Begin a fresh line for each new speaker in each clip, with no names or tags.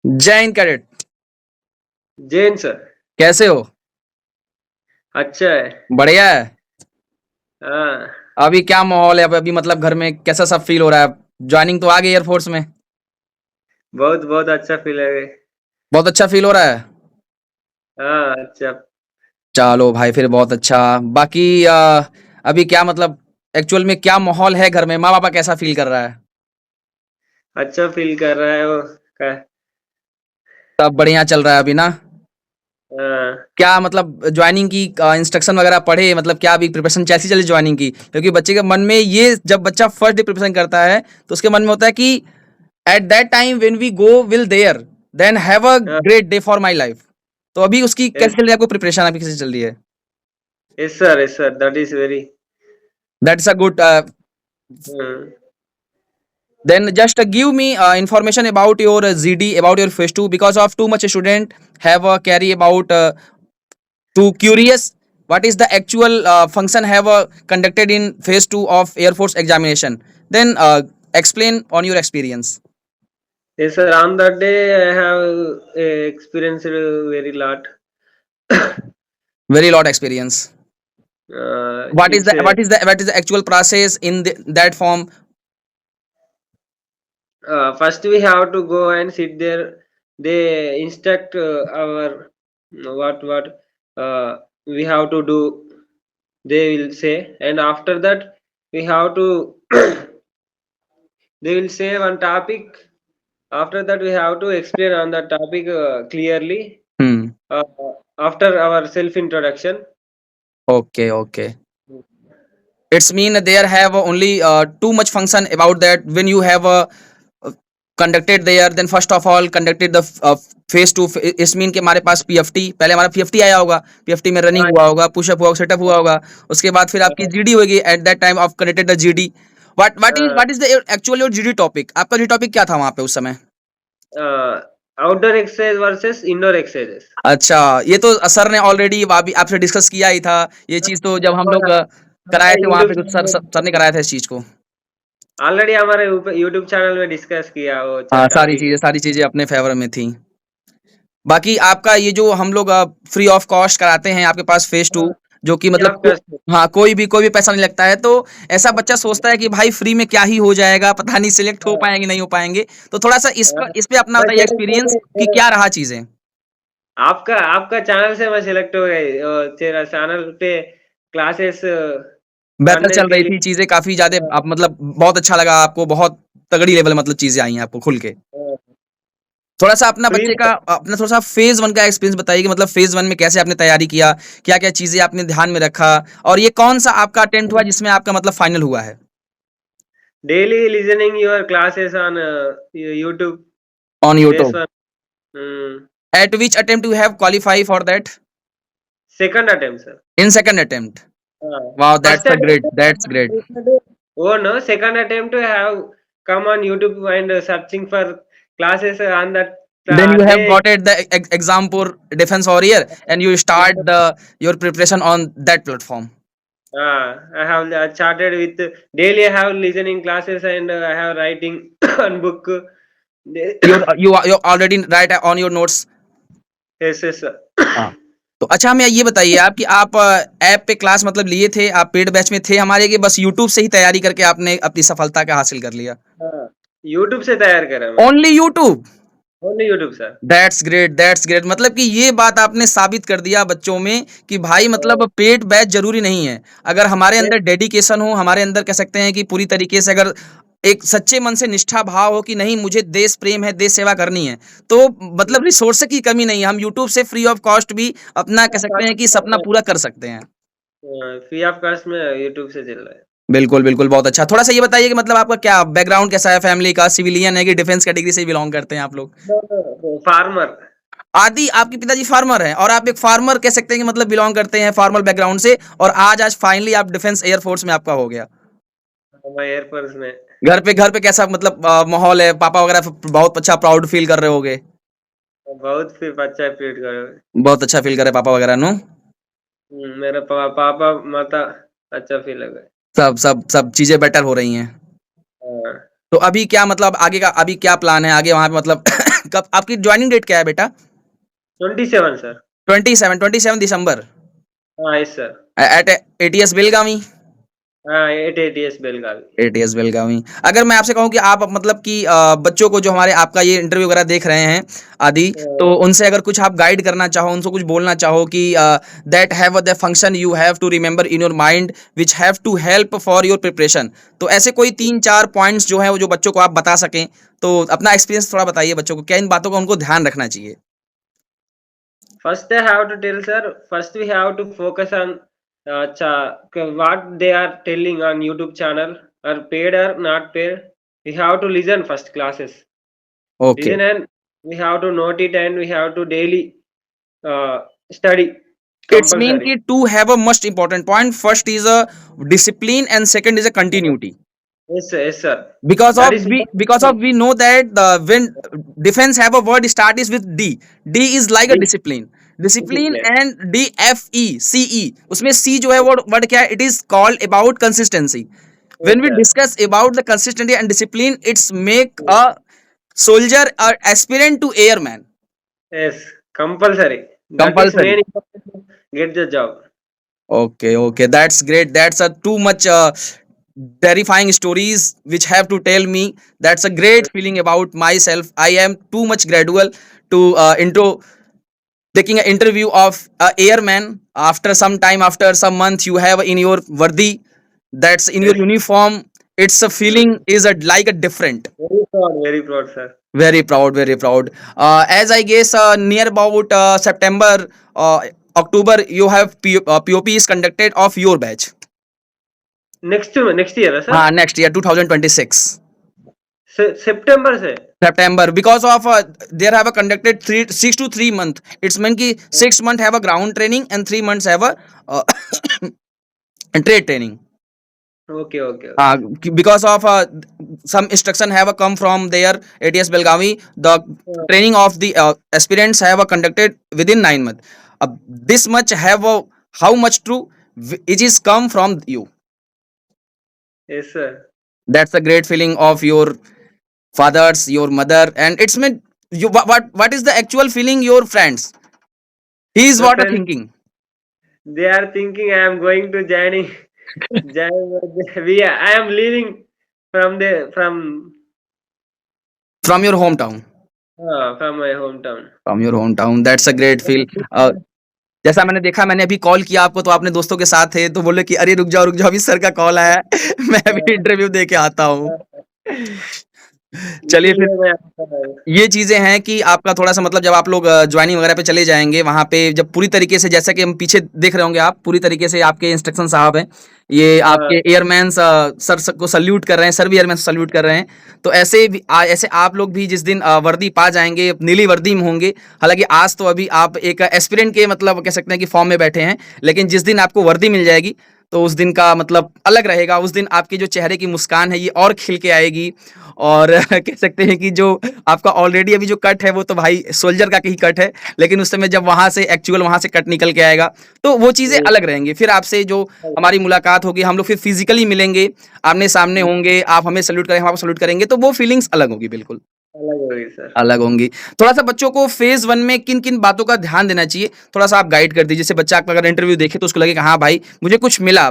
जय Hind cadet.
Jain sir.
कैसे हो?
अच्छा है।
बढ़िया है।
हाँ।
अभी क्या माहौल है? अभी मतलब घर में कैसा सब फील हो रहा है? ज्वाइनिंग तो आ गई एयरफोर्स में।
बहुत बहुत अच्छा फील है।
बहुत अच्छा फील हो रहा है।
हाँ अच्छा।
चलो भाई, फिर बहुत अच्छा। बाकी अभी क्या मतलब एक्चुअल में क्या माहौल है घर में? माँ पापा कैसा फील कर रहा है?
अच्छा फील कर रहा है वो का।
सब बढ़िया चल रहा है अभी ना?
हाँ।
क्या मतलब ज्वाइनिंग की इंस्ट्रक्शन वगैरह पढ़े? मतलब क्या अभी प्रिपरेशन कैसी चली ज्वाइनिंग की? क्योंकि बच्चे के मन में ये, जब बच्चा फर्स्ट डे प्रिपरेशन करता है तो उसके मन में होता है कि at that time when we go will there, then have a
हाँ।
Great day for my life. तो अभी उसकी कैसे
यस।
चल रही है? आपको प्रिपरेशन अभी कैसे चल रही है?
Yes sir, yes sir, that is very.
That's a good. Then just give me information about your ZD, about your phase 2, because of too much student have carry about to curious what is the actual function have conducted in phase 2 of Air Force examination. Then explain on your experience.
Yes sir, on that day I have experienced very lot.
Very lot experience. What is
It's
the what is the actual process in that form?
first we have to go and sit there. They instruct our what we have to do. They will say, and after that we have to they will say one topic. After that we have to explain on that topic clearly
Hmm.
uh, after our self introduction.
Okay, okay. It's mean there have only too much function about that when you have conducted there. Then first of all conducted the phase 2. इस mean के हमारे पास PFT, पहले हमारा PFT आया होगा, PFT में running हुआ होगा, पुशअप हुआ होगा, सेटअप हुआ होगा। उसके बाद फिर आपकी जीडी होगी। Eight that time of conducted the GD. What is the actual your GD topic? आपका जीडी टॉपिक क्या था वहां पे उस समय?
Outdoor exercise versus indoor exercises.
अच्छा, ये तो सर ने ऑलरेडी अभी आपसे डिस्कस किया ही था। ये चीज तो जब हम लोग कराए
हमारे
थे वहां
यूट्यूब
पे तो सर ने कराया था इस चीज को।
ऑलरेडी हमारे यूट्यूब चैनल में डिस्कस किया वो
हाँ,
टॉपिक।
सारी चीजें अपने फेवर में थी। बाकी आपका ये जो हम लोग फ्री ऑफ कॉस्ट कराते हैं आपके पास फेज 2, जो कि मतलब
आपका
हाँ, कोई भी पैसा नहीं लगता है। तो ऐसा बच्चा सोचता है कि भाई फ्री में क्या ही हो जाएगा, पता नहीं सिलेक्ट हो पाएंगे नहीं हो पाएंगे। तो थोड़ा सा इस पे अपना
मैं
बताइए
select हो
एक्सपीरियंस कि
गई।
क्या रहा चीजें।
आपका आपका चैनल से मैं सिलेक्ट हो गई। तेरा चैनल पे क्लासेस
बेहतर
करने
चल
के
रही थी
लिए।
चीजें काफी ज्यादा। आप मतलब बहुत अच्छा लगा आपको, बहुत तगड़ी लेवल मतलब चीजें आई हैं आपको खुल के। थोड़ा सा अपना
फ्री
बच्चे का अपना थोड़ा सा फेज 1 का एक्सपीरियंस बताइए कि मतलब फेज 1 में कैसे आपने तैयारी किया, क्या क्या चीजें आपने ध्यान में रखा, और ये कौन सा आपका अटेम्प्ट हुआ जिसमें आपका मतलब फाइनल हुआ है?
daily listening your classes on YouTube.
On
This
YouTube.
one. Mm,
At which attempt you have qualify for that?
second attempt, sir.
In second attempt. Wow,
First
that's a great. That's great.
attempt. Oh no, second attempt to have come on YouTube and searching for classes on that
Then you have
day.
got it the exam for defense warrior, and you start your preparation on that platform.
I have started with daily. I have listening classes and I have writing on book.
You already write on your notes.
Yes, yes, sir.
हाँ। तो अच्छा, हमें ये बताइए आप कि आप app पे क्लास मतलब लिए थे, आप पेड बैच में थे हमारे, कि बस यूट्यूब से ही तैयारी करके आपने अपनी सफलता का हासिल कर लिया?
हाँ, YouTube से तैयार करा मैं।
Only YouTube?
Only YouTube sir.
That's great, that's great. मतलब कि ये बात आपने साबित कर दिया बच्चों में कि भाई मतलब पेड बैच जरूरी नहीं है। अगर हमारे अंदर डेडिकेशन हो, हमारे अंदर कह सकते हैं कि पूरी तरीके से अगर एक सच्चे मन से निष्ठा भाव हो कि नहीं मुझे देश प्रेम है, देश सेवा करनी है, तो मतलब रिसोर्स की कमी नहीं है। हम यूट्यूब से फ्री ऑफ कॉस्ट भी अपना कह सकते हैं कि सपना पूरा कर सकते हैं।
फ्री ऑफ कॉस्ट में YouTube से चल रहा है।
बिल्कुल बिल्कुल, बहुत अच्छा। थोड़ा सा ये बताइए कि मतलब आपका क्या बैकग्राउंड कैसा है, फैमिली का सिविलियन है कि डिफेंस कैटेगरी से बिलोंग करते हैं आप लोग?
फार्मर।
आदि आपके पिताजी फार्मर हैं और आप एक फार्मर कह सकते हैं कि मतलब बिलोंग करते हैं फार्मर बैकग्राउंड से, और आज फाइनली आप डिफेंस एयरफोर्स में आपका हो गया।
मैं एयरफोर्स में।
घर पे कैसा मतलब माहौल है? पापा वगैरह बहुत अच्छा प्राउड फील कर रहे होगे।
बहुत फिर अच्छा फील करो।
बहुत अच्छा फील कर रहे पापा वगैरह नो?
मेरा पापा माता अच्छा फील लगा।
सब चीजें बेटर हो रही हैं।
हाँ।
तो अभी क्या मतलब आगे का अभी क्या प्लान है आगे वहां पे मतलब कब आपकी ज्वाइनिंग डेट क्या है बेटा?
27 sir.
27 December
Yes sir.
At ATS Belagavi.
At ATS Belgavi.
ATS Belagavi. अगर मैं आपसे कहूँ कि आप मतलब कि बच्चों को जो हमारे आपका ये इंटरव्यू वगैरह देख रहे हैं आदि, तो उनसे अगर कुछ आप गाइड करना चाहो, उनसे कुछ बोलना चाहो कि that have the function you have to remember in your mind which have to help for your preparation, तो ऐसे कोई 3-4 पॉइंट्स जो है वो जो बच्चों को आप बता सकें, तो अपना एक्सपीरियंस थोड़ा बताइए बच्चों को, क्या इन बातों का उनको ध्यान रखना चाहिए?
First, I have to tell, sir. First, we have to focus on what they are telling on YouTube channel, or paid or not paid. We have to listen first classes.
Okay,
Listen, and we have to note it, and we have to daily study
it's mean
compulsory.
कि to have a most important point, first is a discipline and second is a continuity,
Yes, sir. Yes, sir.
because
That
of
is
we know that the when defense have a word start is with D is like a discipline
discipline.
and DFECE, उसमें C जो है वो word क्या है, it is called about consistency.
Yes,
When we
sir.
discuss about the consistency and discipline, it's make a soldier or aspirant to airman
Yes, compulsory. That is
compulsory.
main important to get the job.
Okay, that's great. That's a too much terrifying stories which have to tell me. That's a great feeling about myself. I am too much gradual to into taking an interview of a airman. After some time, after some month, you have in your vardi, that's in your
Yes,
uniform. It's a feeling is a like a different.
very proud, sir.
Very proud, very proud. As I guess near about September, October, you have POP is conducted of your batch.
Next year, sir.
Next year 2026
September से.
September, because of there have a conducted 6 to 3 month. It's meant ki 6 month have a ground training and 3 months have a uh, trade training.
Okay.
Because of some instruction have a come from their ATS Belgavi, the training of the aspirants have a conducted within 9 months. This much have a how much true it is come from you.
Yes, sir.
That's a great feeling of your fathers, your mother, and it's meant you what is the actual feeling your friends? He is
My
what a
friends,
thinking
they are thinking I am going to joining. I am leaving from
from your hometown.
from my hometown.
From your hometown. That's a great feel. जैसा मैंने देखा, मैंने अभी call किया आपको तो आपने दोस्तों के साथ थे तो बोले कि अरे रुक जाओ अभी सर का कॉल आया है मैं अभी इंटरव्यू दे के आता हूँ। चलिए फिर
इसीलिए मैं आपका भाई.
ये चीजें हैं कि आपका थोड़ा सा मतलब जब आप लोग ज्वाइनिंग वगैरह पे चले जाएंगे वहां पे जब पूरी तरीके से जैसा कि हम पीछे देख रहे होंगे आप पूरी तरीके से आपके इंस्ट्रक्शन साहब हैं, ये आपके एयरमैन सर को सल्यूट कर रहे हैं, सर भी एयरमैन सल्यूट कर रहे हैं। तो ऐसे भी ऐसे आप लोग भी जिस दिन वर्दी पा जाएंगे नीली वर्दी में होंगे, हालांकि आज तो अभी आप एक एस्पिरेंट के मतलब कह सकते हैं कि फॉर्म में बैठे हैं, लेकिन जिस दिन आपको वर्दी मिल जाएगी तो उस दिन का मतलब अलग रहेगा। उस दिन आपके जो चेहरे की मुस्कान है ये और खिल के आएगी, और कह सकते हैं कि जो आपका ऑलरेडी अभी जो कट है वो तो भाई सोल्जर का ही कट है, लेकिन उस समय जब वहां से एक्चुअल वहां से कट निकल के आएगा तो वो चीजें अलग रहेंगी। फिर आपसे जो हमारी मुलाकात होगी, हम लोग फिर फिजिकली मिलेंगे, आमने सामने होंगे, आप हमें सल्यूट करें, हम आपको सल्यूट करेंगे, तो वो फीलिंग्स अलग होगी, बिल्कुल
अलग होगी सर.
अलग होंगी। थोड़ा सा बच्चों को फेज 1 में किन किन बातों का ध्यान देना चाहिए, थोड़ा सा आप गाइड कर दीजिए, जैसे बच्चा आपका अगर इंटरव्यू देखे तो उसको लगे कि हाँ भाई मुझे कुछ मिला,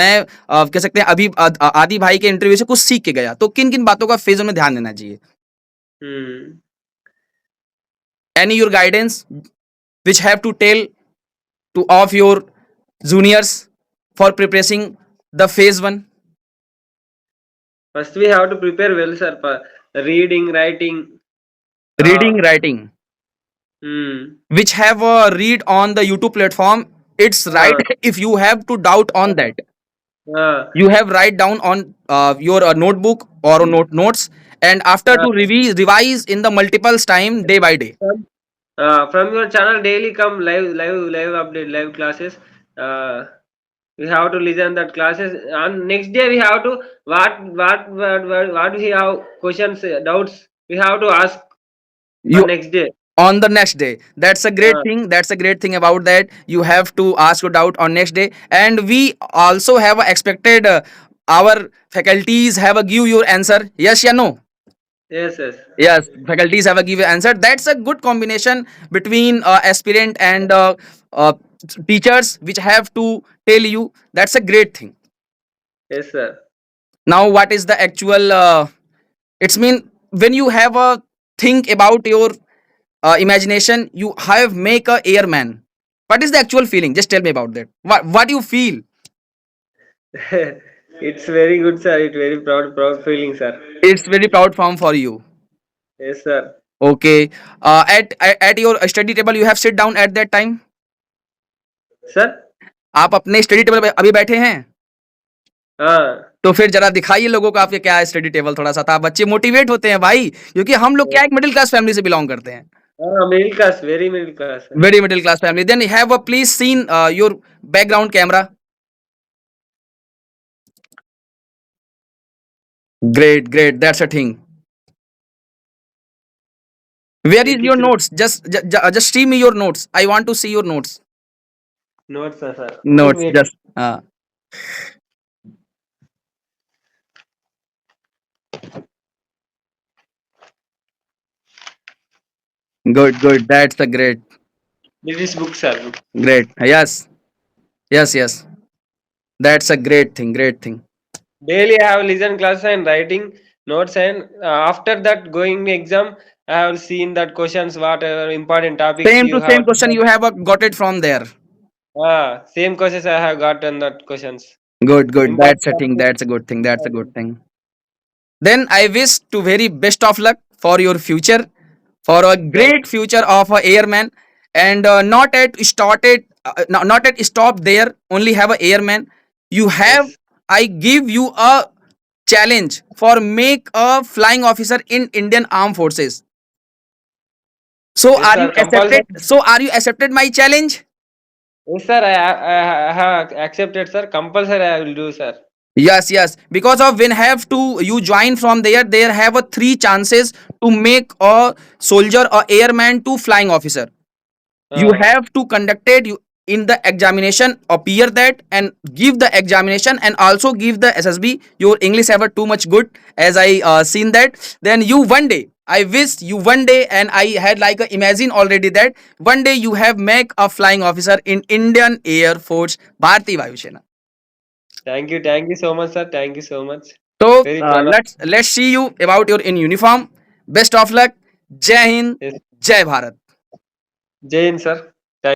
मैं कह सकते हैं अभी आदि भाई के इंटरव्यू से कुछ सीख के गया, तो किन किन बातों का फेज 1 में ध्यान देना चाहिए? Any your guidance which have to tell to of your juniors for preparing the phase 1?
First we have to prepare well, sir, for reading, writing.
Reading, writing,
Hmm.
which have a read on the YouTube platform. It's right. If you have to doubt on that, you have write down on your notebook or notes, and after to revise in the multiples time day by day.
From your channel daily come live update, live classes. We have to listen that classes. And next day we have to what we have questions, doubts. We have to ask
You
on next day.
on the next day. That's a great thing. That's a great thing about that. You have to ask your doubt on next day, and we also have expected our faculties have a give your answer yes or no.
Yes, yes.
Yes, faculties have a give answer. That's a good combination between aspirant and uh, teachers, which have to tell you. That's a great thing.
Yes, sir.
Now, what is the actual? It's mean when you have a think about your imagination, you have make a airman. What is the actual feeling? Just tell me about that. What you feel?
It's very good, sir. It's very proud feeling, sir.
It's very proud form for you.
Yes, sir.
Okay. At your study table, you have sit down at that time.
Sir?
आप अपने study table पे अभी बैठे हैं,
हाँ.
तो फिर जरा दिखाइए लोगों को आपके क्या है स्टडी टेबल थोड़ा सा, था बच्चे मोटिवेट होते हैं भाई, क्योंकि हम लोग क्या एक मिडिल क्लास फैमिली से बिलोंग करते हैं,
Middle class, very middle class, sir.
Very middle class family. Then have a please scene your background camera. Great great, that's a thing. Where is
Thank you,
your
sir.
Notes? Just see me your notes, I want to see your notes.
Notes, sir.
Notes
Wait.
Just. Good good, that's a great.
This is book, sir.
Great. Yes. Yes. Yes. That's a great thing. Great thing.
Daily I have listened class and writing notes, and after that going exam, I have seen that questions, whatever important topics
Same
you
to
have.
same question. You have got it from there.
Same questions I have gotten that questions.
Good. Good.
Important
That's a thing.
topics.
That's a good thing. That's a good thing. Then I wish to very best of luck for your future, for a
Thank
great future of a airman, and not at started, not at stop there. Only have a airman. You have.
yes.
I give you a challenge for make a flying officer in Indian Armed Forces. So
Yes,
are you
sir.
accepted?
Compulsory.
So are you accepted my challenge?
Yes, sir. I have accepted, sir. Compulsory I will do, sir.
Yes, yes. Because of when have to you join from there have a three chances to make a soldier or airman to flying officer. You have to conduct it you in the examination, appear that and give the examination, and also give the SSB. Your English ever too much good, as I seen that. Then you one day, I wish you one day, and I had like a imagine already that one day you have make a flying officer in Indian Air Force, Bharatiya Vayu Sena.
Thank you so much, sir. Thank you so much.
So
Very proud of
let's see you about your in uniform. Best of luck. Jai Hind.
yes.
Jai Bharat.
Jane, sir.